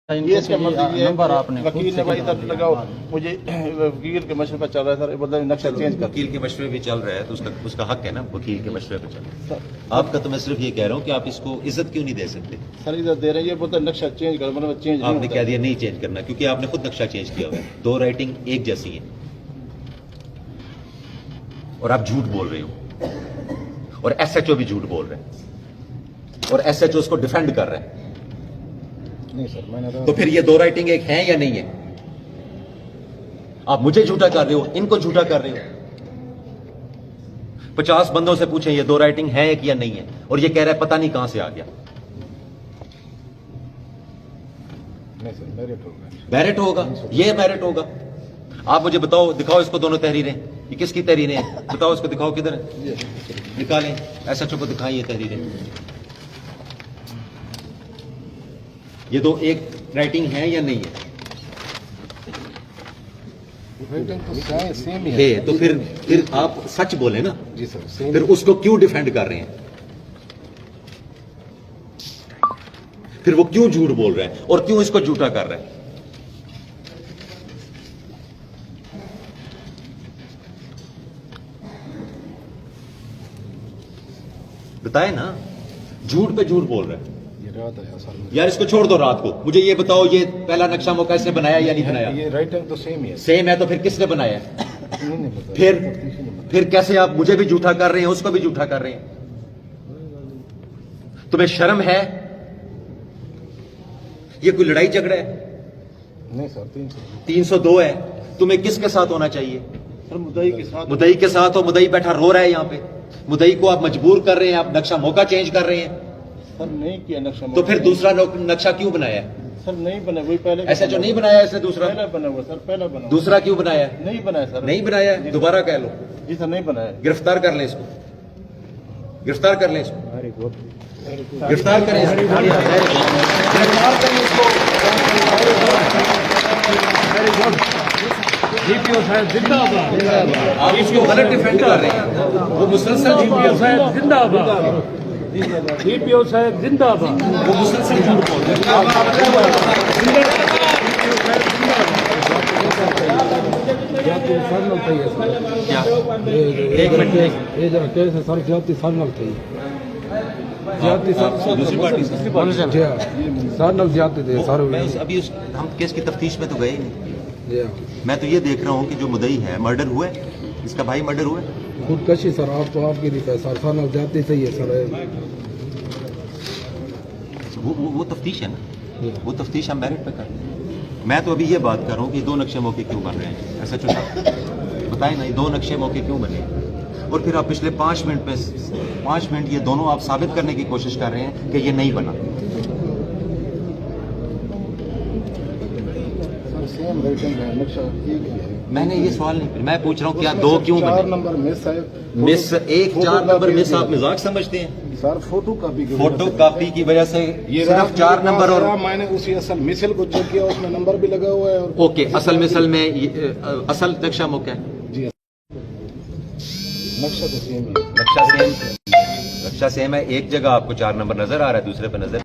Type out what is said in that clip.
ये इसका मतलब ये नंबर आपने वकील ने भाई सर लगाओ मुझे वकील के मशवरे पर चल रहा है सर मतलब नक्शा चेंज कर। वकील के मशवरे भी चल रहा है तो उसका हक है ना वकील के मशवरे पर चल। आपका तो मैं सिर्फ ये कह रहा हूँ कि आप इसको इज्जत क्यों नहीं दे सकते। सर इधर दे रहे हैं ये बोलते नक्शा चेंज कर मतलब चेंज आपने कह दिया नहीं चेंज करना क्योंकि आपने खुद नक्शा चेंज किया हुआ है। दो राइटिंग एक जैसी है और आप झूठ बोल रहे हो और एसएचओ भी झूठ बोल रहे हैं और एसएचओ उसको डिफेंड कर रहे हैं। नहीं सर मैंने तो फिर ये दो राइटिंग एक है या नहीं है। आप मुझे झूठा कर रहे हो इनको झूठा कर रहे हो। 50 बंदों से पूछें ये दो राइटिंग है या नहीं है और ये कह रहा है पता नहीं कहां से आ गया। नहीं सर मेरिट होगा मेरिट होगा ये मेरिट होगा। आप मुझे बताओ दिखाओ इसको दोनों तहरीरें ये किसकी तहरीरें हैं बताओ इसको दिखाओ किधर है निकालें एसएचओ को दिखाएं ये तहरीरें। ये दो एक राइटिंग है या नहीं है। राइटिंग तो सेम ही है तो फिर आप सच बोले ना जी सर सेम। फिर उसको क्यों डिफेंड कर रहे हैं फिर वो क्यों झूठ बोल रहे हैं और क्यों इसको झूठा कर रहे हैं। बताए ना झूठ पे झूठ बोल रहे हैं। यार इसको छोड़ दो रात को मुझे ये बताओ ये पहला नक्शा वो कैसे बनाया या नहीं बनाया। ये राइटिंग तो सेम ही है। सेम है तो फिर किसने बनाया नहीं पता। फिर कैसे आप मुझे भी झूठा कर रहे हैं उसको भी झूठा कर रहे हैं। तुम्हें शर्म है ये कोई लड़ाई झगड़ा है। नहीं सर 302 है तुम्हें किसके साथ होना चाहिए। सर मुद्दई के साथ मुद्दई के साथ हो मुद्दई बैठा रो रहा है यहाँ पे मुद्दई को आप मजबूर कर रहे हैं आप नक्शा मौका चेंज कर रहे हैं। सर नहीं किया नक्शा तो फिर दूसरा नक्शा क्यों बनाया सर नहीं बना वही पहले ऐसा जो नहीं बनाया इसने दूसरा पहला बना हुआ सर पहला बना दूसरा क्यों बनाया नहीं बनाया सर नहीं बनाया दोबारा कह लो जी सर नहीं बनाया। गिरफ्तार कर लें इसको गिरफ्तार कर लें इसको गिरफ्तार करें गिरफ्तार करें इसको। जीपीओ साहब जिंदाबाद। आप इसको गलत डिफेंड कर रहे हैं वो मुसलसल जीपीओ साहब जिंदाबाद। जीपीओ साहब जिंदाबाद। वो मुसलसल झूठ बोल रहे हैं। क्या एक मिनट ये जरा कैसे सर ज्यादा सर नल थी दूसरी पार्टी सर नल ज्यादा थे सर अभी हम केस की तफ्तीश में तो गए ही नहीं। मैं तो ये देख रहा हूँ कि जो मुद्दई है मर्डर हुआ है इसका भाई मर्डर हुआ है खुदकशी सर आप तो आपकी नहीं सर सर नल ज्यादा सही है सर। वो तफ्तीश है ना वो तफ्तीश हम मेरिट पे कर रहे हैं। मैं तो अभी ये बात कर रहा हूँ कि दो नक्शे मौके क्यों बन रहे हैं ऐसा चुना बताए ना ये दो नक्शे मौके क्यों बने और फिर आप पिछले 5 मिनट ये दोनों आप साबित करने की कोशिश कर रहे हैं कि ये नहीं बना। सेम राइटिंग है नक्शा एक ही है। मैंने ये सवाल नहीं मैं पूछ रहा हूँ क्या दो क्यों 4 बने। नंबर मिस है मिस एक 4 नंबर मिस आप मजाक समझते हैं। Sir photo copy photo copy की वजह से सिर्फ 4 नंबर और मैंने उसी असल मिसल को चेक किया उसमें नंबर भी लगा हुआ है और ओके असल मिसल में असल नक्शा मौका है जी नक्शा तो सेम ही है। नक्शा सेम है एक जगह आपको 4 नंबर नजर आ रहा है दूसरे पे नजर